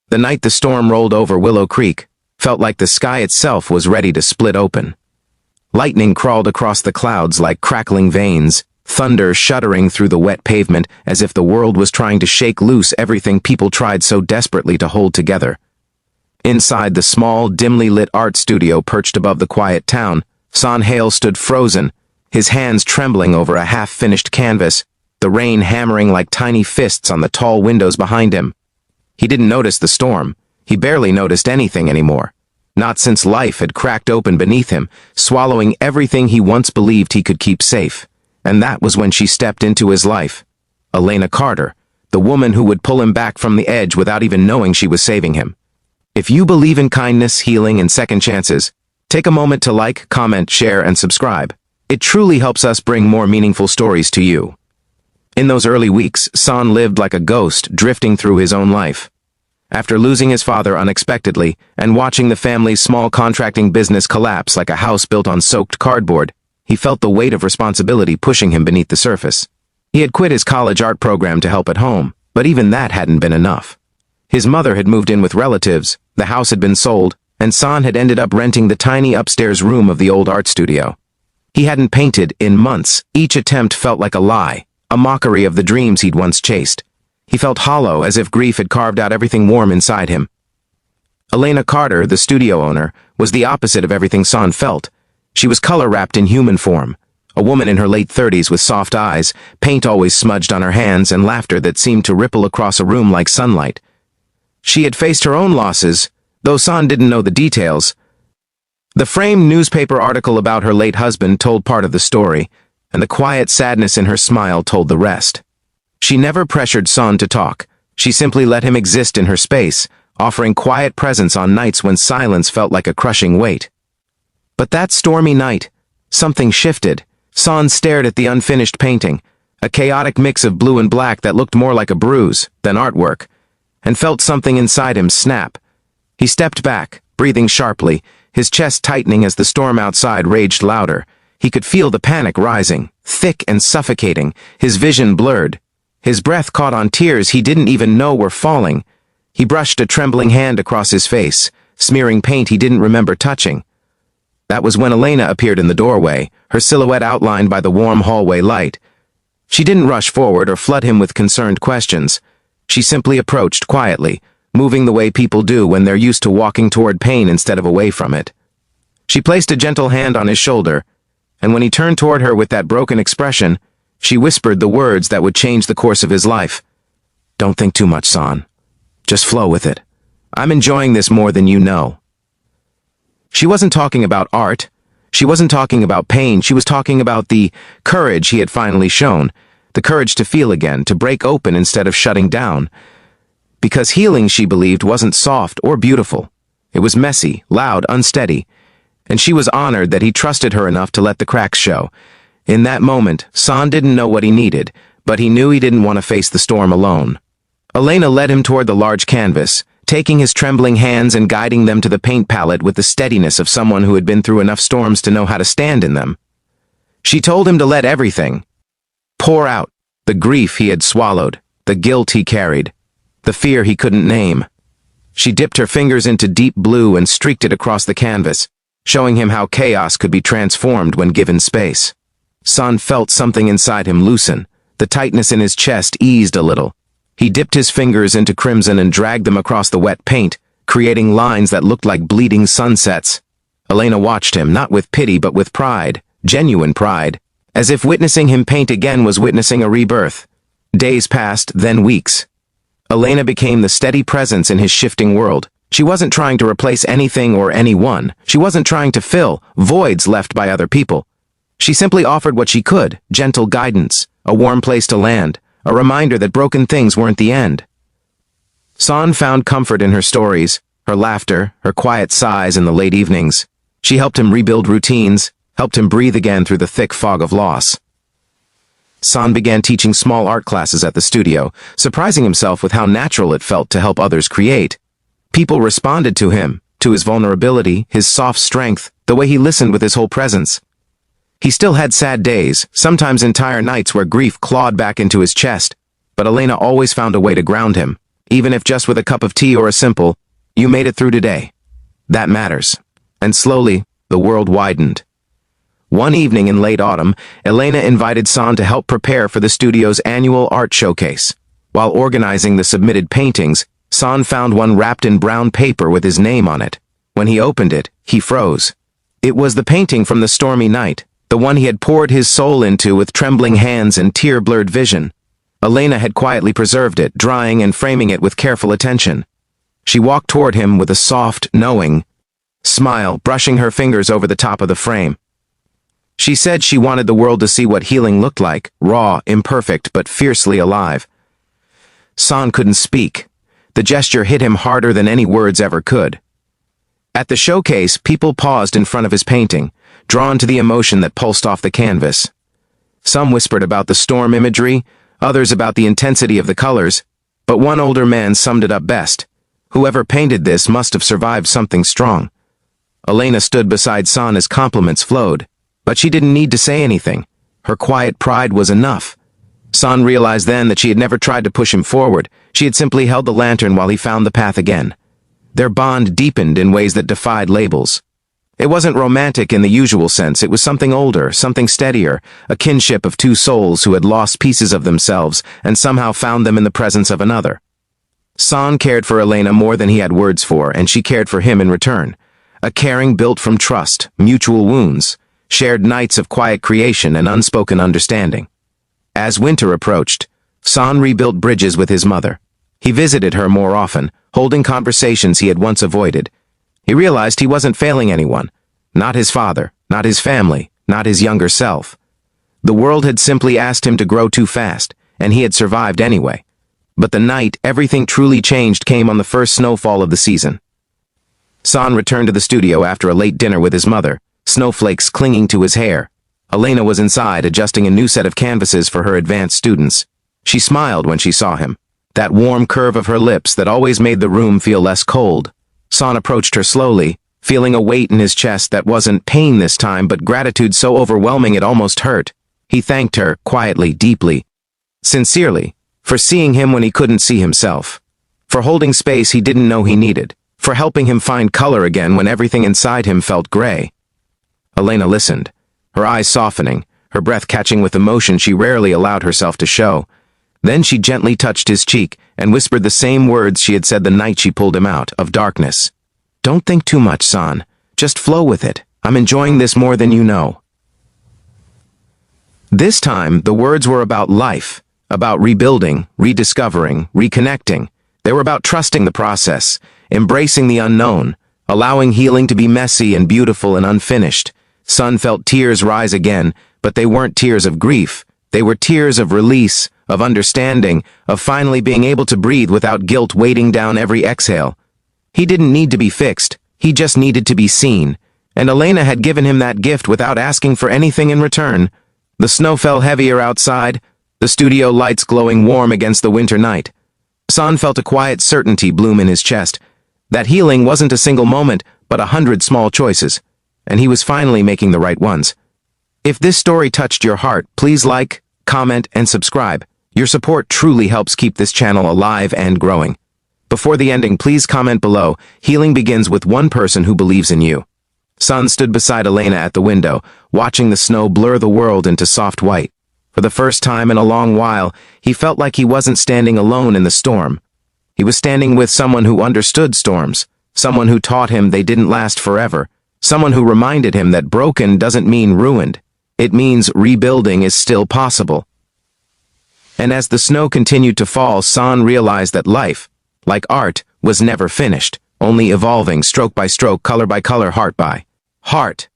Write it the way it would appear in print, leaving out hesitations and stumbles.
The night the storm rolled over Willow Creek felt like the sky itself was ready to split open. Lightning crawled across the clouds like crackling veins, thunder shuddering through the wet pavement as if the world was trying to shake loose everything people tried so desperately to hold together. Inside the small, dimly lit art studio perched above the quiet town, Son Hale stood frozen, his hands trembling over a half-finished canvas, the rain hammering like tiny fists on the tall windows behind him. He didn't notice the storm. He barely noticed anything anymore. Not since life had cracked open beneath him, swallowing everything he once believed he could keep safe. And that was when she stepped into his life. Elena Carter, the woman who would pull him back from the edge without even knowing she was saving him. If you believe in kindness, healing, and second chances, take a moment to like, comment, share, and subscribe. It truly helps us bring more meaningful stories to you. In those early weeks, Son lived like a ghost, drifting through his own life. After losing his father unexpectedly and watching the family's small contracting business collapse like a house built on soaked cardboard, he felt the weight of responsibility pushing him beneath the surface. He had quit his college art program to help at home, but even that hadn't been enough. His mother had moved in with relatives, the house had been sold, and Son had ended up renting the tiny upstairs room of the old art studio. He hadn't painted in months. Each attempt felt like a lie, a mockery of the dreams he'd once chased. He felt hollow, as if grief had carved out everything warm inside him. Elena Carter, the studio owner, was the opposite of everything Son felt. She was color-wrapped in human form, a woman in her late 30s with soft eyes, paint always smudged on her hands, and laughter that seemed to ripple across a room like sunlight. She had faced her own losses, though Son didn't know the details. The framed newspaper article about her late husband told part of the story, and the quiet sadness in her smile told the rest. She never pressured Son to talk. She simply let him exist in her space, offering quiet presence on nights when silence felt like a crushing weight. But that stormy night, something shifted. Son stared at the unfinished painting, a chaotic mix of blue and black that looked more like a bruise than artwork, and felt something inside him snap. He stepped back, breathing sharply, his chest tightening as the storm outside raged louder. He could feel the panic rising, thick and suffocating, his vision blurred. His breath caught on tears he didn't even know were falling. He brushed a trembling hand across his face, smearing paint he didn't remember touching. That was when Elena appeared in the doorway, her silhouette outlined by the warm hallway light. She didn't rush forward or flood him with concerned questions. She simply approached quietly, moving the way people do when they're used to walking toward pain instead of away from it. She placed a gentle hand on his shoulder, and when he turned toward her with that broken expression, she whispered the words that would change the course of his life. "Don't think too much, Son. Just flow with it. I'm enjoying this more than you know." She wasn't talking about art. She wasn't talking about pain. She was talking about the courage he had finally shown, the courage to feel again, to break open instead of shutting down. Because healing, she believed, wasn't soft or beautiful. It was messy, loud, unsteady, and she was honored that he trusted her enough to let the cracks show. In that moment, Son didn't know what he needed, but he knew he didn't want to face the storm alone. Elena led him toward the large canvas, taking his trembling hands and guiding them to the paint palette with the steadiness of someone who had been through enough storms to know how to stand in them. She told him to let everything pour out, the grief he had swallowed, the guilt he carried, the fear he couldn't name. She dipped her fingers into deep blue and streaked it across the canvas, showing him how chaos could be transformed when given space. Son felt something inside him loosen. The tightness in his chest eased a little. He dipped his fingers into crimson and dragged them across the wet paint, creating lines that looked like bleeding sunsets. Elena watched him, not with pity but with pride, genuine pride, as if witnessing him paint again was witnessing a rebirth. Days passed, then weeks. Elena became the steady presence in his shifting world. She wasn't trying to replace anything or anyone. She wasn't trying to fill voids left by other people. She simply offered what she could, gentle guidance, a warm place to land, a reminder that broken things weren't the end. Son found comfort in her stories, her laughter, her quiet sighs in the late evenings. She helped him rebuild routines, helped him breathe again through the thick fog of loss. Son began teaching small art classes at the studio, surprising himself with how natural it felt to help others create. People responded to him, to his vulnerability, his soft strength, the way he listened with his whole presence. He still had sad days, sometimes entire nights where grief clawed back into his chest, but Elena always found a way to ground him. Even if just with a cup of tea or a simple, "You made it through today." That matters. And slowly, the world widened. One evening in late autumn, Elena invited San to help prepare for the studio's annual art showcase. While organizing the submitted paintings, San found one wrapped in brown paper with his name on it. When he opened it, he froze. It was the painting from the stormy night, the one he had poured his soul into with trembling hands and tear-blurred vision. Elena had quietly preserved it, drying and framing it with careful attention. She walked toward him with a soft, knowing smile, brushing her fingers over the top of the frame. She said she wanted the world to see what healing looked like, raw, imperfect, but fiercely alive. San couldn't speak. The gesture hit him harder than any words ever could. At the showcase, people paused in front of his painting, drawn to the emotion that pulsed off the canvas. Some whispered about the storm imagery, others about the intensity of the colors, but one older man summed it up best. Whoever painted this must have survived something strong. Elena stood beside San as compliments flowed. But she didn't need to say anything. Her quiet pride was enough. San realized then that she had never tried to push him forward. She had simply held the lantern while he found the path again. Their bond deepened in ways that defied labels. It wasn't romantic in the usual sense. It was something older, something steadier, a kinship of two souls who had lost pieces of themselves and somehow found them in the presence of another. San cared for Elena more than he had words for, and she cared for him in return. A caring built from trust, mutual wounds, shared nights of quiet creation and unspoken understanding. As winter approached, San rebuilt bridges with his mother. He visited her more often, holding conversations he had once avoided. He realized he wasn't failing anyone. Not his father, not his family, not his younger self. The world had simply asked him to grow too fast, and he had survived anyway. But the night everything truly changed came on the first snowfall of the season. San returned to the studio after a late dinner with his mother, snowflakes clinging to his hair. Elena was inside, adjusting a new set of canvases for her advanced students. She smiled when she saw him, that warm curve of her lips that always made the room feel less cold. San approached her slowly, feeling a weight in his chest that wasn't pain this time, but gratitude so overwhelming it almost hurt. He thanked her, quietly, deeply, sincerely, for seeing him when he couldn't see himself, for holding space he didn't know he needed, for helping him find color again when everything inside him felt gray. Elena listened, her eyes softening, her breath catching with emotion she rarely allowed herself to show. Then she gently touched his cheek and whispered the same words she had said the night she pulled him out of darkness. "Don't think too much, San. Just flow with it. I'm enjoying this more than you know." This time, the words were about life, about rebuilding, rediscovering, reconnecting. They were about trusting the process, embracing the unknown, allowing healing to be messy and beautiful and unfinished. San felt tears rise again, but they weren't tears of grief. They were tears of release, of understanding, of finally being able to breathe without guilt weighting down every exhale. He didn't need to be fixed, he just needed to be seen, and Elena had given him that gift without asking for anything in return. The snow fell heavier outside, the studio lights glowing warm against the winter night. San felt a quiet certainty bloom in his chest. That healing wasn't a single moment, but 100 small choices. And he was finally making the right ones. If this story touched your heart, please like, comment, and subscribe. Your support truly helps keep this channel alive and growing. Before the ending, please comment below. Healing begins with one person who believes in you. San stood beside Elena at the window, watching the snow blur the world into soft white. For the first time in a long while, he felt like he wasn't standing alone in the storm. He was standing with someone who understood storms, someone who taught him they didn't last forever, someone who reminded him that broken doesn't mean ruined. It means rebuilding is still possible. And as the snow continued to fall, San realized that life, like art, was never finished, only evolving stroke by stroke, color by color, heart by heart.